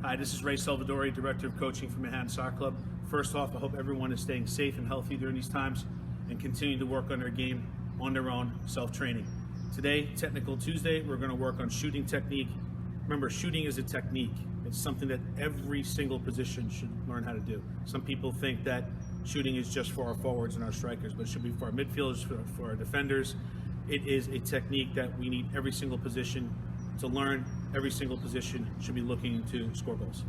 Hi, this is Selvadurai, Director of Coaching for Manhattan Soccer Club. First off, I hope everyone is staying safe and healthy during these times and continuing to work on their game on their own, self-training. Today, Technical Tuesday, we're going to work on shooting technique. Remember, shooting is a technique. It's something that every single position should learn how to do. Some people think that shooting is just for our forwards and our strikers, but it should be for our midfielders, for our defenders. It is a technique that we need every single position to learn. Every single position should be looking to score goals.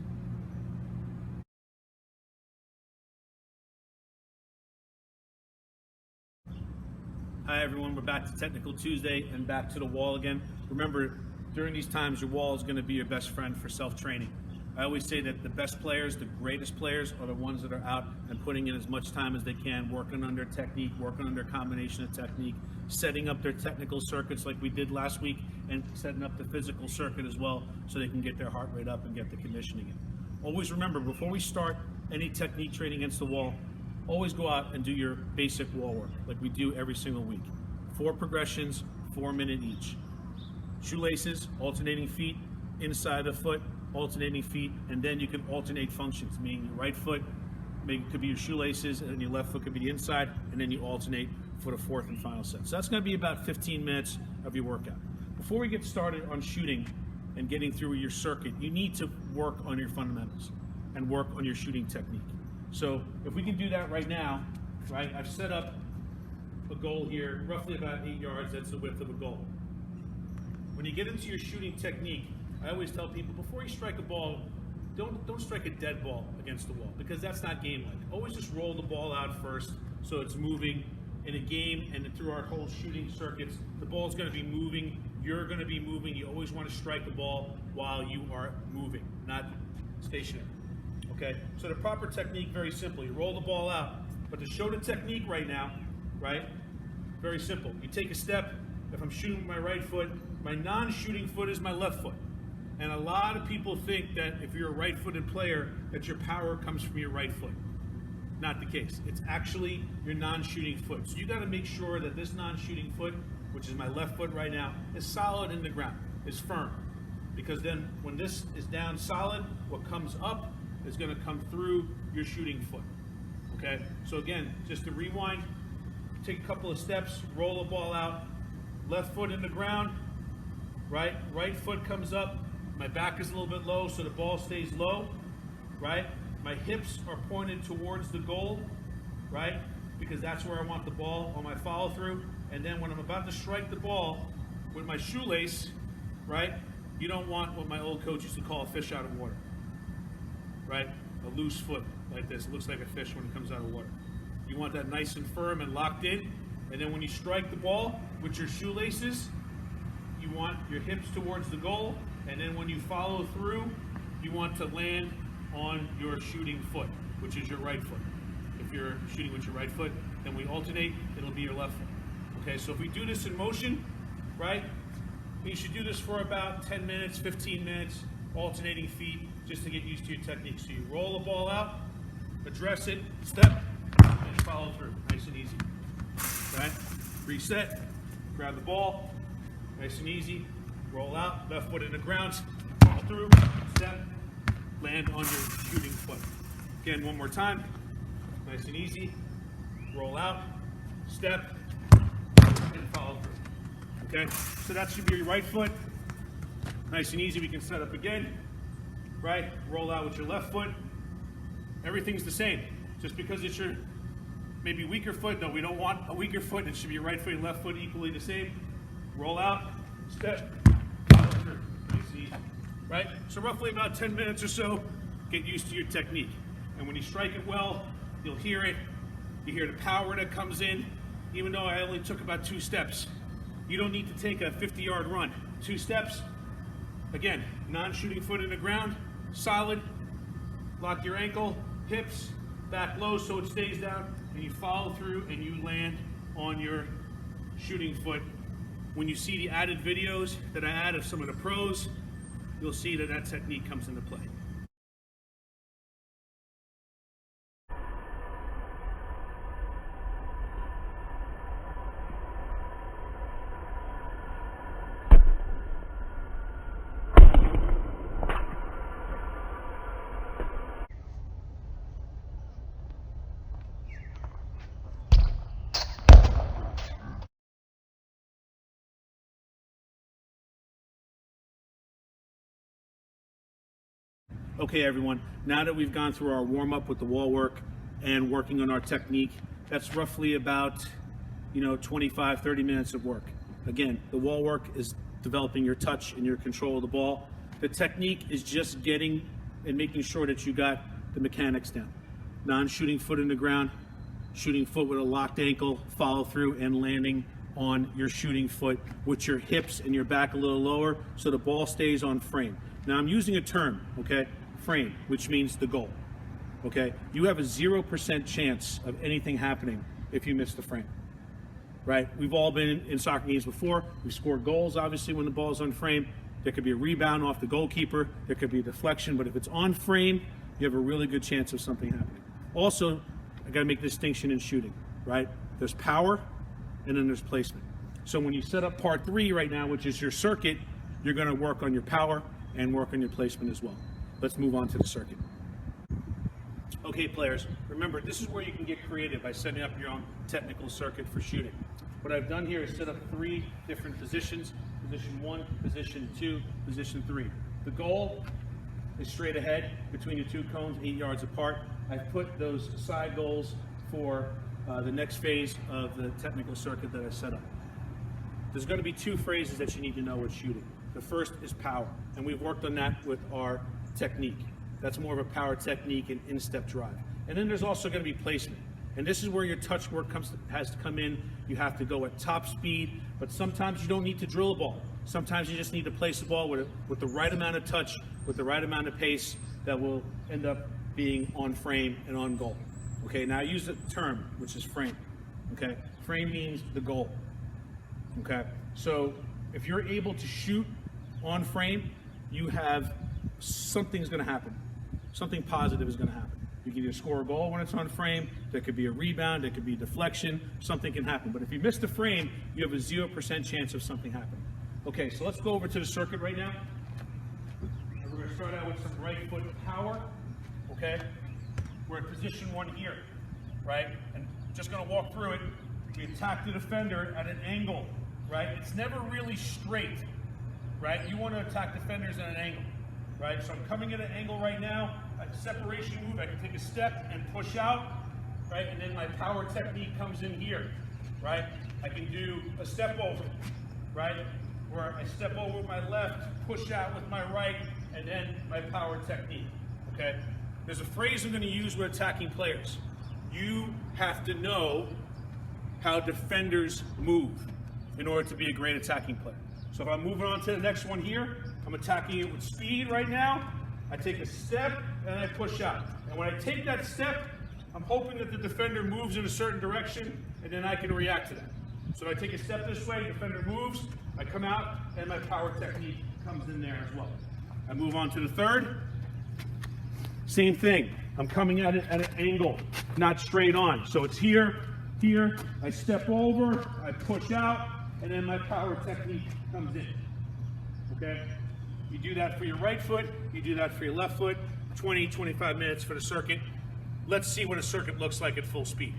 Hi everyone, we're back to Technical Tuesday and back to the wall again. Remember, during these times, your wall is going to be your best friend for self-training. I always say that the best players, the greatest players, are the ones that are out and putting in as much time as they can, working on their technique, working on their combination of technique, setting up their technical circuits like we did last week, and setting up the physical circuit as well so they can get their heart rate up and get the conditioning in. Always remember, before we start any technique training against the wall, always go out and do your basic wall work like we do every single week. 4 progressions, 4 minutes each. Shoelaces, alternating feet, inside the foot, alternating feet, and then you can alternate functions, meaning your right foot maybe could be your shoelaces and your left foot could be the inside, and then you alternate for the 4th and final set. So that's going to be about 15 minutes of your workout. Before we get started on shooting and getting through your circuit, you need to work on your fundamentals and work on your shooting technique. So if we can do that right now, right, I've set up a goal here, roughly about 8 yards, that's the width of a goal. When you get into your shooting technique, I always tell people, before you strike a ball, don't strike a dead ball against the wall, because that's not game-like. Always just roll the ball out first so it's moving. In a game and through our whole shooting circuits, the ball's going to be moving, you're going to be moving. You always want to strike the ball while you are moving, not stationary. Okay, so the proper technique, very simple. You roll the ball out, but to show the technique right now, right, very simple. You take a step. If I'm shooting with my right foot, my non-shooting foot is my left foot. And a lot of people think that if you're a right-footed player, that your power comes from your right foot. Not the case. It's actually your non-shooting foot. So you got to make sure that this non-shooting foot, which is my left foot right now, is solid in the ground, is firm. Because then when this is down solid, what comes up is going to come through your shooting foot. Okay? So again, just to rewind, take a couple of steps, roll the ball out, left foot in the ground, right foot comes up, my back is a little bit low so the ball stays low, right? My hips are pointed towards the goal, right? Because that's where I want the ball on my follow through. And then when I'm about to strike the ball with my shoelace, right? You don't want what my old coach used to call a fish out of water, right? A loose foot like this. It looks like a fish when it comes out of water. You want that nice and firm and locked in. And then when you strike the ball with your shoelaces, you want your hips towards the goal. And then when you follow through, you want to land on your shooting foot, which is your right foot. If you're shooting with your right foot, then we alternate, it'll be your left foot. Okay, so if we do this in motion, right, you should do this for about 10 minutes, 15 minutes, alternating feet, just to get used to your technique. So you roll the ball out, address it, step, and follow through, nice and easy. Right, reset, grab the ball, nice and easy, roll out, left foot in the ground, follow through, step, land on your shooting foot. Again, one more time. Nice and easy. Roll out, step, and follow through. Okay? So that should be your right foot. Nice and easy. We can set up again. Right? Roll out with your left foot. Everything's the same. Just because it's your maybe weaker foot, no, we don't want a weaker foot. It should be your right foot and left foot equally the same. Roll out, step, follow through. Nice and easy. Right? So roughly about 10 minutes or so, get used to your technique. And when you strike it well, you'll hear it. You hear the power that comes in. Even though I only took about 2 steps, you don't need to take a 50-yard run. 2 steps, again, non-shooting foot in the ground, solid. Lock your ankle, hips, back low so it stays down, and you follow through and you land on your shooting foot. When you see the added videos that I add of some of the pros, you'll see that that technique comes into play. Okay, everyone, now that we've gone through our warm-up with the wall work and working on our technique, that's roughly about 25, 30 minutes of work. Again, the wall work is developing your touch and your control of the ball. The technique is just getting and making sure that you got the mechanics down. Non-shooting foot in the ground, shooting foot with a locked ankle, follow through, and landing on your shooting foot with your hips and your back a little lower so the ball stays on frame. Now I'm using a term, okay? Frame, which means the goal, okay? You have a 0% chance of anything happening if you miss the frame, right? We've all been in soccer games before. We score goals, obviously, when the ball's on frame. There could be a rebound off the goalkeeper. There could be a deflection, but if it's on frame, you have a really good chance of something happening. Also, I gotta make a distinction in shooting, right? There's power, and then there's placement. So when you set up part 3 right now, which is your circuit, you're gonna work on your power and work on your placement as well. Let's move on to the circuit. Okay, players, remember, this is where you can get creative by setting up your own technical circuit for shooting. What I've done here is set up 3 different positions: position 1, position 2, position 3. The goal is straight ahead between your 2 cones, 8 yards apart. I've put those side goals for the next phase of the technical circuit that I set up. There's going to be 2 phrases that you need to know with shooting. The first is power, and we've worked on that with our technique. That's more of a power technique and in-step drive. And then there's also going to be placement. And this is where your touch work has to come in. You have to go at top speed, but sometimes you don't need to drill a ball. Sometimes you just need to place the ball with the right amount of touch, with the right amount of pace that will end up being on frame and on goal. Okay, now I use the term, which is frame. Okay, frame means the goal. Okay, so if you're able to shoot on frame, you have something's going to happen. Something positive is going to happen. You can either score a goal when it's on frame, there could be a rebound, there could be deflection, something can happen. But if you miss the frame, you have a 0% chance of something happening. Okay, so let's go over to the circuit right now. We're going to start out with some right foot power, okay? We're at position 1 here, right? And just going to walk through it. We attack the defender at an angle, right? It's never really straight, right? You want to attack defenders at an angle, right? So I'm coming at an angle right now. A separation move, I can take a step and push out, right? And then my power technique comes in here, right? I can do a step over, right? Where I step over with my left, push out with my right, and then my power technique, okay? There's a phrase I'm going to use with attacking players. You have to know how defenders move in order to be a great attacking player. So if I'm moving on to the next one here, I'm attacking it with speed right now. I take a step and I push out. And when I take that step, I'm hoping that the defender moves in a certain direction and then I can react to that. So if I take a step this way, defender moves, I come out and my power technique comes in there as well. I move on to the third. Same thing. I'm coming at it at an angle, not straight on. So it's here, here, I step over, I push out, and then my power technique comes in. Okay? You do that for your right foot, you do that for your left foot, 20, 25 minutes for the circuit. Let's see what a circuit looks like at full speed.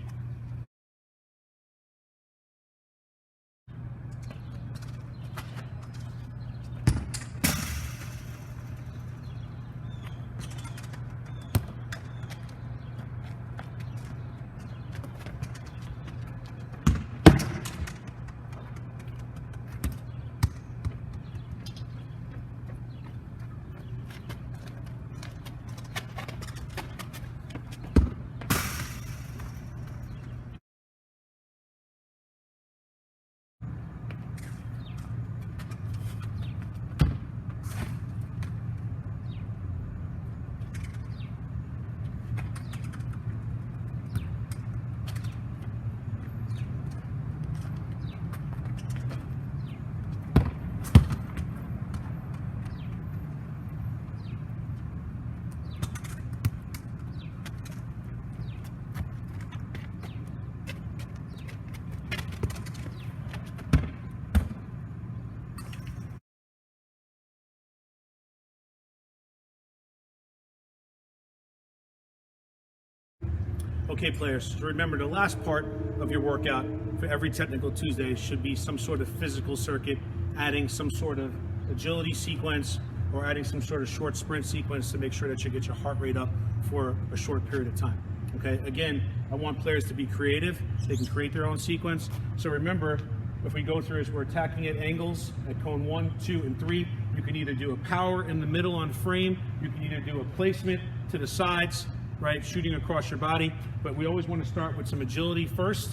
Okay, players, so remember the last part of your workout for every Technical Tuesday should be some sort of physical circuit, adding some sort of agility sequence or adding some sort of short sprint sequence to make sure that you get your heart rate up for a short period of time. Okay, again, I want players to be creative. They can create their own sequence. So remember, if we go through as we're attacking at angles at cone 1, 2, and 3, you can either do a power in the middle on frame, you can either do a placement to the sides, right, shooting across your body, but we always want to start with some agility first,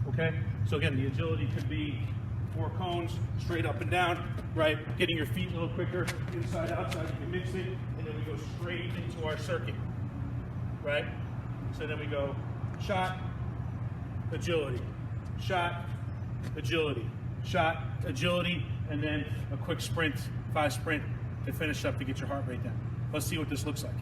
okay? So again, the agility could be 4 cones, straight up and down, right? Getting your feet a little quicker, inside, outside, you can mix it, and then we go straight into our circuit, right? So then we go shot, agility, shot, agility, shot, agility, and then a quick sprint, 5 sprint to finish up to get your heart rate down. Let's see what this looks like.